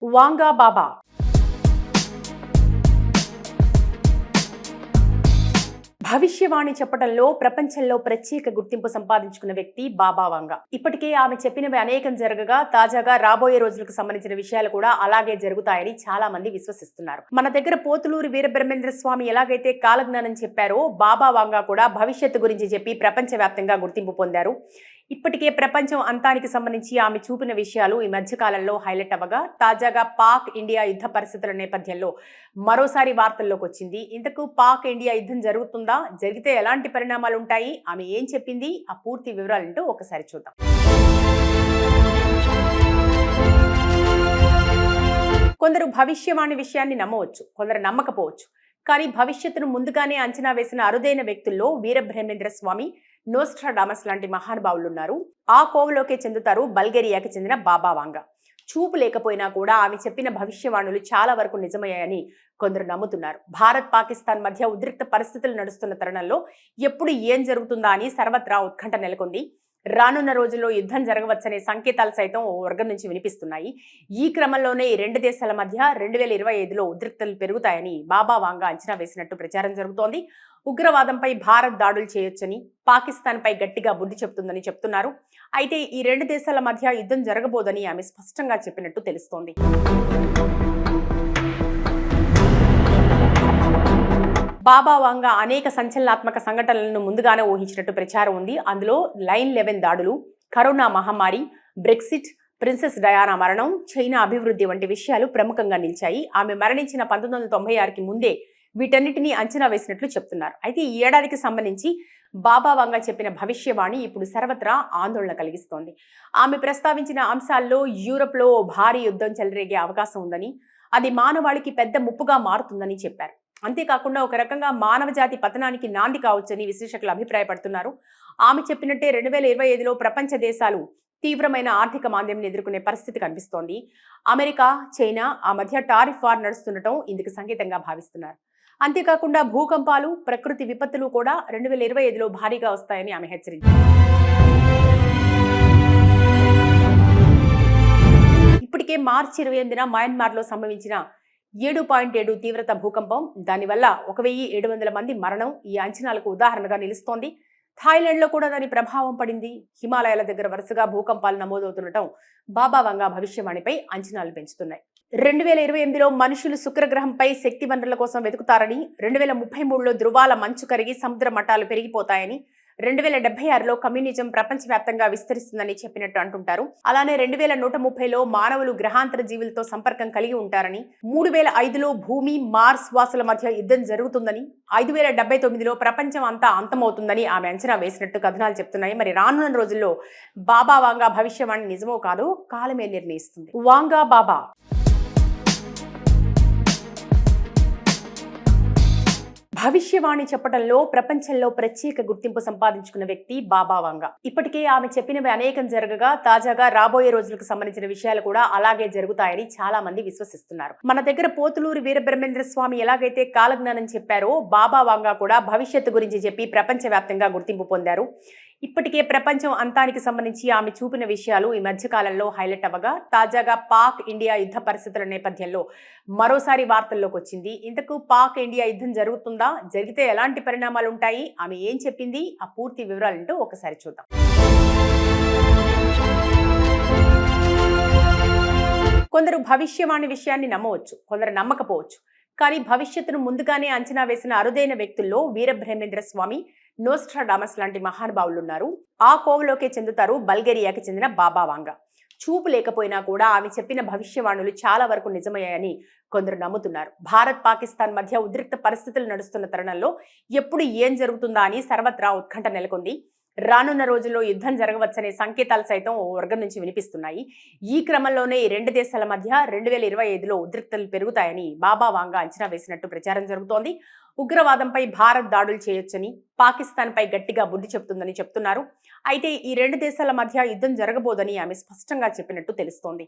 వాంగా బాబా భవిష్యవాణి చెప్పడంలో ప్రపంచంలో ప్రత్యేక గుర్తింపు సంపాదించుకున్న వ్యక్తి బాబా వాంగా. ఇప్పటికే ఆమె చెప్పినవి అనేకం జరగగా తాజాగా రాబోయే రోజులకు సంబంధించిన విషయాలు కూడా అలాగే జరుగుతాయని చాలా మంది విశ్వసిస్తున్నారు. మన దగ్గర పోతులూరి వీరబ్రహ్మేంద్ర స్వామి ఎలాగైతే కాలజ్ఞానం చెప్పారో బాబా వాంగా కూడా భవిష్యత్తు గురించి చెప్పి ప్రపంచవ్యాప్తంగా గుర్తింపు పొందారు. ఇప్పటికే ప్రపంచం అంతానికి సంబంధించి ఆమె చూపిన విషయాలు ఈ మధ్యకాలంలో హైలైట్ అవ్వగా తాజాగా పాక్ ఇండియా యుద్ధ పరిస్థితుల నేపథ్యంలో మరోసారి వార్తల్లోకి వచ్చింది. ఇంతకు పాక్ ఇండియా యుద్ధం జరుగుతుందా, జరిగితే ఎలాంటి పరిణామాలు ఉంటాయి, ఆమె ఏం చెప్పింది, ఆ పూర్తి వివరాలంటూ ఒకసారి చూద్దాం. కొందరు భవిష్యవాణి విషయాన్ని నమ్మవచ్చు, కొందరు నమ్మకపోవచ్చు. కానీ భవిష్యత్తును ముందుగానే అంచనా వేసిన అరుదైన వ్యక్తుల్లో వీరబ్రహ్మేంద్ర స్వామి, నోస్ట్రాడామస్ లాంటి మహానుభావులు ఉన్నారు. ఆ కోవలోకే చెందుతారు బల్గేరియాకి చెందిన బాబా వాంగా. చూపు లేకపోయినా కూడా ఆమె చెప్పిన భవిష్యవాణులు చాలా వరకు నిజమయ్యాయని కొందరు నమ్ముతున్నారు. భారత్ పాకిస్తాన్ మధ్య ఉద్రిక్త పరిస్థితులు నడుస్తున్న తరుణంలో ఎప్పుడు ఏం జరుగుతుందా అని సర్వత్రా ఉత్కంఠ నెలకొంది. రానున్న రోజుల్లో యుద్ధం జరగవచ్చనే సంకేతాలు సైతం ఓ వర్గం నుంచి వినిపిస్తున్నాయి. ఈ క్రమంలోనే ఈ రెండు దేశాల మధ్య 2025లో ఉద్రిక్తలు పెరుగుతాయని బాబా వాంగా అంచనా వేసినట్టు ప్రచారం జరుగుతోంది. ఉగ్రవాదంపై భారత్ దాడులు చేయొచ్చని, పాకిస్తాన్పై గట్టిగా బుద్ధి చెప్తుందని చెప్తున్నారు. అయితే ఈ రెండు దేశాల మధ్య యుద్ధం జరగబోదని ఆమె స్పష్టంగా చెప్పినట్టు తెలుస్తోంది. బాబా వాంగా అనేక సంచలనాత్మక సంఘటనలను ముందుగానే ఊహించినట్టు ప్రచారం ఉంది. అందులో 9/11 దాడులు, కరోనా మహమ్మారి, బ్రెక్సిట్, ప్రిన్సెస్ డయానా మరణం, చైనా అభివృద్ధి వంటి విషయాలు ప్రముఖంగా నిలిచాయి. ఆమె మరణించిన 1996కి ముందే వీటన్నిటినీ అంచనా వేసినట్లు చెప్తున్నారు. అయితే ఈ ఏడాదికి సంబంధించి బాబా వాంగా చెప్పిన భవిష్యవాణి ఇప్పుడు సర్వత్రా ఆందోళన కలిగిస్తోంది. ఆమె ప్రస్తావించిన అంశాల్లో యూరప్లో భారీ యుద్ధం చెలరేగే అవకాశం ఉందని, అది మానవాళికి పెద్ద ముప్పుగా మారుతుందని చెప్పారు. అంతేకాకుండా ఒక రకంగా మానవ జాతి పతనానికి నాంది కావచ్చని విశ్లేషకులు అభిప్రాయపడుతున్నారు. ఆమె చెప్పినట్టే 2025లో ప్రపంచ దేశాలు తీవ్రమైన ఆర్థిక మాంద్యం ఎదుర్కొనే పరిస్థితి కనిపిస్తోంది. అమెరికా, చైనా ఆ మధ్య టారిఫ్ వార్ నడుస్తుండటం ఇందుకు సంకేతంగా భావిస్తున్నారు. అంతేకాకుండా భూకంపాలు, ప్రకృతి విపత్తులు కూడా 2025లో భారీగా వస్తాయని ఆమె హెచ్చరించారు. ఇప్పటికే మార్చి 28న మయన్మార్లో సంభవించిన 7.7 తీవ్రత భూకంపం, దానివల్ల 1700 మంది మరణం ఈ అంచనాలకు ఉదాహరణగా నిలుస్తోంది. థాయిలాండ్లో కూడా దాని ప్రభావం పడింది. హిమాలయాల దగ్గర వరుసగా భూకంపాలు నమోదవుతుండటం బాబా వాంగా భవిష్యవాణిపై అంచనాలు పెంచుతున్నాయి. 2028లో మనుషులు శుక్రగ్రహంపై శక్తి వనరుల కోసం వెతుకుతారని, 2033లో ధృవాల మంచు కరిగి సముద్ర మట్టాలు పెరిగిపోతాయని, 2076లో కమ్యూనిజం ప్రపంచవ్యాప్తంగా విస్తరిస్తుందని చెప్పినట్టు అంటుంటారు. అలానే 2130లో మానవులు గ్రహాంతర జీవులతో సంపర్కం కలిగి ఉంటారని, 3005లో భూమి, మార్స్ వాసుల మధ్య యుద్ధం జరుగుతుందని, 5079లో ప్రపంచం అంతా అంతమవుతుందని ఆమె అంచనా వేసినట్టు కథనాలు చెప్తున్నాయి. మరి రానున్న రోజుల్లో బాబా వాంగా భవిష్యవాణి నిజమో కాదో కాలమే నిర్ణయిస్తుంది. వాంగా బాబా భవిష్యవాణి చెప్పడంలో ప్రపంచంలో ప్రత్యేక గుర్తింపు సంపాదించుకున్న వ్యక్తి బాబా వాంగా. ఇప్పటికే ఆమె చెప్పినవి అనేకం జరగగా తాజాగా రాబోయే రోజులకు సంబంధించిన విషయాలు కూడా అలాగే జరుగుతాయని చాలా మంది విశ్వసిస్తున్నారు. మన దగ్గర పోతులూరి వీరబ్రహ్మేంద్ర స్వామి ఎలాగైతే కాలజ్ఞానం చెప్పారో బాబా వాంగా కూడా భవిష్యత్తు గురించి చెప్పి ప్రపంచవ్యాప్తంగా గుర్తింపు పొందారు. ఇప్పటికే ప్రపంచం అంతానికి సంబంధించి ఆమె చూపిన విషయాలు ఈ మధ్యకాలంలో హైలైట్ అవ్వగా తాజాగా పాక్ ఇండియా యుద్ధ పరిస్థితుల నేపథ్యంలో మరోసారి వార్తల్లోకి వచ్చింది. ఇంతకు పాక్ ఇండియా యుద్ధం జరుగుతుందా, జరిగితే ఎలాంటి పరిణామాలు ఉంటాయి, ఆమె ఏం చెప్పింది, ఆ పూర్తి వివరాలంటూ ఒకసారి చూద్దాం. కొందరు భవిష్యవాణి విషయాన్ని నమ్మవచ్చు, కొందరు నమ్మకపోవచ్చు. కానీ భవిష్యత్తును ముందుగానే అంచనా వేసిన అరుదైన వ్యక్తుల్లో వీరబ్రహ్మేంద్ర స్వామి, నోస్ట్రాడామస్ లాంటి మహానుభావులు ఉన్నారు. ఆ కోవలోకే చెందుతారు బల్గేరియాకి చెందిన బాబా వాంగా. చూపు లేకపోయినా కూడా ఆమె చెప్పిన భవిష్యవాణులు చాలా వరకు నిజమయ్యాయని కొందరు నమ్ముతున్నారు. భారత్ పాకిస్తాన్ మధ్య ఉద్రిక్త పరిస్థితులు నడుస్తున్న తరుణంలో ఎప్పుడు ఏం జరుగుతుందా అని సర్వత్రా ఉత్కంఠ నెలకొంది. రానున్న రోజుల్లో యుద్ధం జరగవచ్చనే సంకేతాలు సైతం ఓ వర్గం నుంచి వినిపిస్తున్నాయి. ఈ క్రమంలోనే ఈ రెండు దేశాల మధ్య 2025లో ఉద్రిక్తలు పెరుగుతాయని బాబా వాంగా అంచనా వేసినట్టు ప్రచారం జరుగుతోంది. ఉగ్రవాదంపై భారత్ దాడులు చేయొచ్చని, పాకిస్తాన్పై గట్టిగా బుద్ధి చెప్తుందని చెప్తున్నారు. అయితే ఈ రెండు దేశాల మధ్య యుద్ధం జరగబోదని ఆమె స్పష్టంగా చెప్పినట్టు తెలుస్తోంది.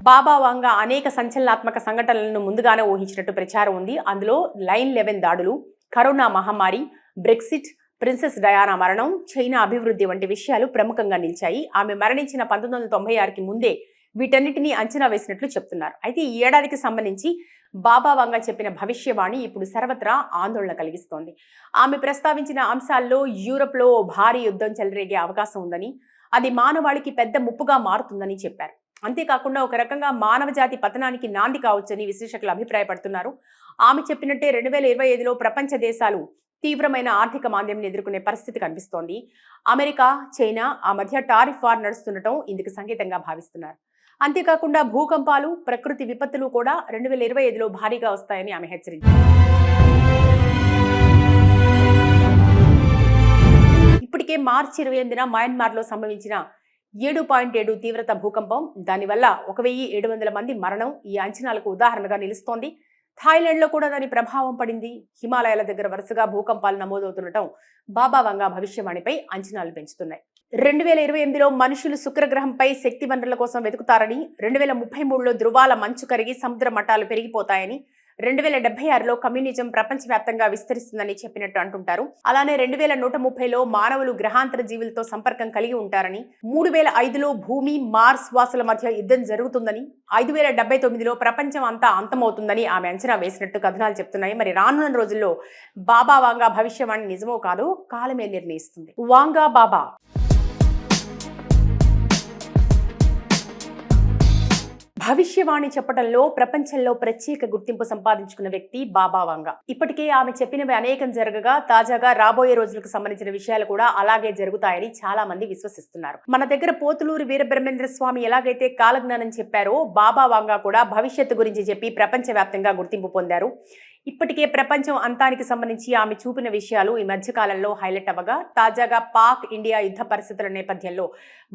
బాబా వాంగా అనేక సంచలనాత్మక సంఘటనలను ముందుగానే ఊహించినట్టు ప్రచారం ఉంది. అందులో 9/11 దాడులు, కరోనా మహమ్మారి, బ్రెక్సిట్, ప్రిన్సెస్ డయానా మరణం, చైనా అభివృద్ధి వంటి విషయాలు ప్రముఖంగా నిలిచాయి. ఆమె మరణించిన 1996కి ముందే వీటన్నిటినీ అంచనా వేసినట్లు చెప్తున్నారు. అయితే ఈ ఏడాదికి సంబంధించి బాబా వంగా చెప్పిన భవిష్యవాణి ఇప్పుడు సర్వత్రా ఆందోళన కలిగిస్తోంది. ఆమె ప్రస్తావించిన అంశాల్లో యూరప్లో భారీ యుద్ధం చెలరేగే అవకాశం ఉందని, అది మానవాళికి పెద్ద ముప్పుగా మారుతుందని చెప్పారు. అంతేకాకుండా ఒక రకంగా మానవ జాతి పతనానికి నాంది కావచ్చని విశ్లేషకులు అభిప్రాయపడుతున్నారు. ఆమె చెప్పినట్టే 2025లో ప్రపంచ దేశాలు తీవ్రమైన ఆర్థిక మాంద్యం ఎదుర్కొనే పరిస్థితి కనిపిస్తోంది. అమెరికా, చైనా ఆ మధ్య టారిఫ్ వార్ నడుస్తుండటం ఇందుకు సంకేతంగా భావిస్తున్నారు. అంతేకాకుండా భూకంపాలు, ప్రకృతి విపత్తులు కూడా 2025లో భారీగా వస్తాయని ఆమె హెచ్చరించారు. ఇప్పటికే మార్చి 28న మయన్మార్లో సంభవించిన 7.7 తీవ్రత భూకంపం, దానివల్ల 1700 మంది మరణం ఈ అంచనాలకు ఉదాహరణగా నిలుస్తోంది. థాయిలాండ్లో కూడా దాని ప్రభావం పడింది. హిమాలయాల దగ్గర వరుసగా భూకంపాలు నమోదవుతుండటం బాబా వంగా భవిష్యవాణిపై అంచనాలు పెంచుతున్నాయి. 2028లో మనుషులు శుక్రగ్రహంపై శక్తి వనరుల కోసం వెతుకుతారని, 2033లో ధృవాల మంచు కరిగి సముద్ర మట్టాలు పెరిగిపోతాయని, 2076లో కమ్యూనిజం ప్రపంచవ్యాప్తంగా విస్తరిస్తుందని చెప్పినట్టు అంటుంటారు. అలానే 2130లో మానవులు గ్రహాంతర జీవులతో సంపర్కం కలిగి ఉంటారని, 3005లో భూమి, మార్స్ వాసుల మధ్య యుద్ధం జరుగుతుందని, 5079లో ప్రపంచం అంతా అంతమవుతుందని ఆమె అంచనా వేసినట్టు కథనాలు చెప్తున్నాయి. మరి రానున్న రోజుల్లో బాబా వాంగా భవిష్యవాణి నిజమో కాదో కాలమే నిర్ణయిస్తుంది. వాంగా బాబా భవిష్యవాణి చెప్పడంలో ప్రపంచంలో ప్రత్యేక గుర్తింపు సంపాదించుకున్న వ్యక్తి బాబా వంగా. ఇప్పటికే ఆమె చెప్పినవి అనేకం జరగగా, తాజాగా రాబోయే రోజులకు సంబంధించిన విషయాలు కూడా అలాగే జరుగుతాయని చాలా మంది విశ్వసిస్తున్నారు. మన దగ్గర పోతులూరి వీరబ్రహ్మేంద్ర స్వామి ఎలాగైతే కాలజ్ఞానం చెప్పారో, బాబా వంగా కూడా భవిష్యత్తు గురించి చెప్పి ప్రపంచవ్యాప్తంగా గుర్తింపు పొందారు. ఇప్పటికే ప్రపంచం అంతానికి సంబంధించి ఆమె చూపిన విషయాలు ఈ మధ్యకాలంలో హైలైట్ అవ్వగా, తాజాగా పాక్ ఇండియా యుద్ధ పరిస్థితుల నేపథ్యంలో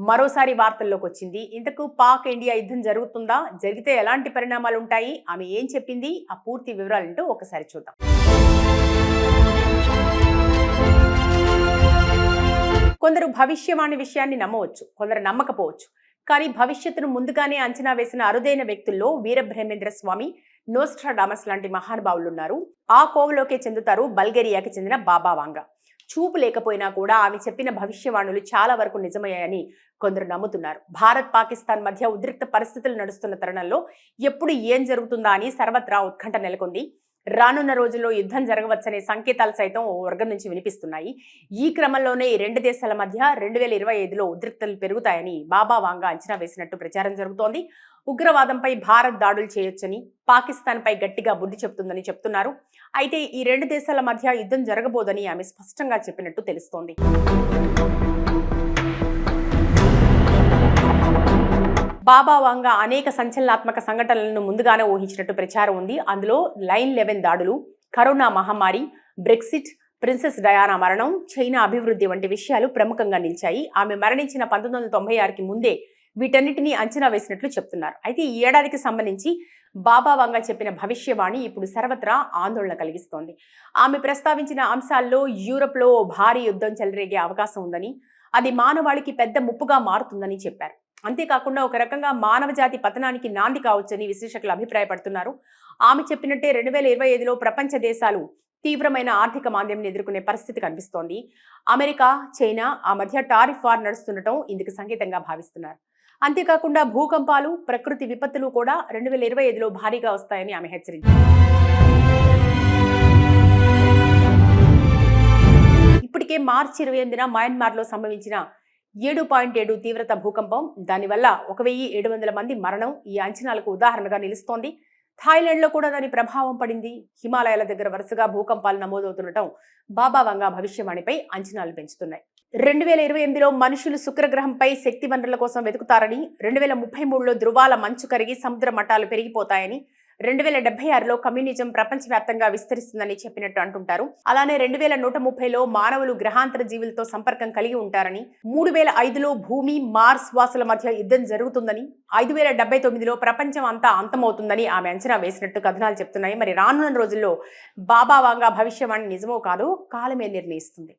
మరోసారి వార్తల్లోకి వచ్చింది. ఇంతకు పాక్ ఇండియా యుద్ధం జరుగుతుందా, జరిగితే ఎలాంటి పరిణామాలు ఉంటాయి, ఆమె ఏం చెప్పింది, ఆ పూర్తి వివరాలంటూ ఒకసారి చూద్దాం. కొందరు భవిష్యవాణి విషయాన్ని నమ్మవచ్చు, కొందరు నమ్మకపోవచ్చు. కానీ భవిష్యత్తును ముందుగానే అంచనా వేసిన అరుదైన వ్యక్తుల్లో వీరబ్రహ్మేంద్ర స్వామి, నోస్ట్రాడామస్ లాంటి మహానుభావులు ఉన్నారు. ఆ కోవలోకే చెందుతారు బల్గేరియాకి చెందిన బాబా వాంగా. చూపు లేకపోయినా కూడా ఆమె చెప్పిన భవిష్యవాణులు చాలా వరకు నిజమయ్యాయని కొందరు నమ్ముతున్నారు. భారత్, పాకిస్తాన్ మధ్య ఉద్రిక్త పరిస్థితులు నడుస్తున్న తరుణంలో ఎప్పుడు ఏం జరుగుతుందా అని సర్వత్రా ఉత్కంఠ నెలకొంది. రానున్న రోజుల్లో యుద్ధం జరగవచ్చనే సంకేతాలు సైతం ఓ వర్గం నుంచి వినిపిస్తున్నాయి. ఈ క్రమంలోనే ఈ రెండు దేశాల మధ్య 2025లో ఉద్రిక్తలు పెరుగుతాయని బాబా వాంగా అంచనా వేసినట్టు ప్రచారం జరుగుతోంది. ఉగ్రవాదంపై భారత్ దాడులు చేయొచ్చని, పాకిస్తాన్పై గట్టిగా బుద్ధి చెప్తుందని చెప్తున్నారు. అయితే ఈ రెండు దేశాల మధ్య యుద్ధం జరగబోదని ఆమె స్పష్టంగా చెప్పినట్టు తెలుస్తోంది. బాబా వాంగా అనేక సంచలనాత్మక సంఘటనలను ముందుగానే ఊహించినట్టు ప్రచారం ఉంది. అందులో లైన్ 11 దాడులు, కరోనా మహమ్మారి, బ్రెక్సిట్, ప్రిన్సెస్ డయానా మరణం, చైనా అభివృద్ధి వంటి విషయాలు ప్రముఖంగా నిలిచాయి. ఆమె మరణించిన 1996కి ముందే వీటన్నిటినీ అంచనా వేసినట్లు చెప్తున్నారు. అయితే ఈ ఏడాదికి సంబంధించి బాబా వంగా చెప్పిన భవిష్యవాణి ఇప్పుడు సర్వత్రా ఆందోళన కలిగిస్తోంది. ఆమె ప్రస్తావించిన అంశాల్లో యూరప్లో భారీ యుద్ధం చెలరేగే అవకాశం ఉందని, అది మానవాళికి పెద్ద ముప్పుగా మారుతుందని చెప్పారు. అంతేకాకుండా ఒక రకంగా మానవ జాతి పతనానికి నాంది కావచ్చని విశ్లేషకులు అభిప్రాయపడుతున్నారు. ఆమె చెప్పినట్టే 2025లో ప్రపంచ దేశాలు తీవ్రమైన ఆర్థిక మాంద్యం ఎదుర్కొనే పరిస్థితి కనిపిస్తోంది. అమెరికా, చైనా ఆ మధ్య టారిఫ్ వార్ నడుస్తుండటం ఇందుకు సంకేతంగా భావిస్తున్నారు. అంతేకాకుండా భూకంపాలు, ప్రకృతి విపత్తులు కూడా 2025లో భారీగా వస్తాయని ఆమె హెచ్చరించారు. ఇప్పటికే మార్చి 28న మయన్మార్లో సంభవించిన 7.7 తీవ్రత భూకంపం, దానివల్ల 1700 మంది మరణం ఈ అంచనాలకు ఉదాహరణగా నిలుస్తోంది. థాయిలాండ్లో కూడా దాని ప్రభావం పడింది. హిమాలయాల దగ్గర వరుసగా భూకంపాలు నమోదవుతుండటం బాబా వంగా భవిష్యవాణిపై అంచనాలు పెంచుతున్నాయి. 2028లో మనుషులు శుక్రగ్రహంపై శక్తి వనరుల కోసం వెతుకుతారని, 2033లో ధృవాల మంచు కరిగి సముద్ర మట్టాలు పెరిగిపోతాయని, 2076లో కమ్యూనిజం ప్రపంచవ్యాప్తంగా విస్తరిస్తుందని చెప్పినట్టు అంటుంటారు. అలానే 2130లో మానవులు గ్రహాంతర జీవులతో సంపర్కం కలిగి ఉంటారని, 3005లో భూమి, మార్స్ వాసుల మధ్య యుద్ధం జరుగుతుందని, 5079లో ప్రపంచం అంతా అంతమవుతుందని ఆమె అంచనా వేసినట్టు కథనాలు చెప్తున్నాయి. మరి రానున్న రోజుల్లో బాబా వాంగా భవిష్యవాణి నిజమో కాదో కాలమే నిర్ణయిస్తుంది.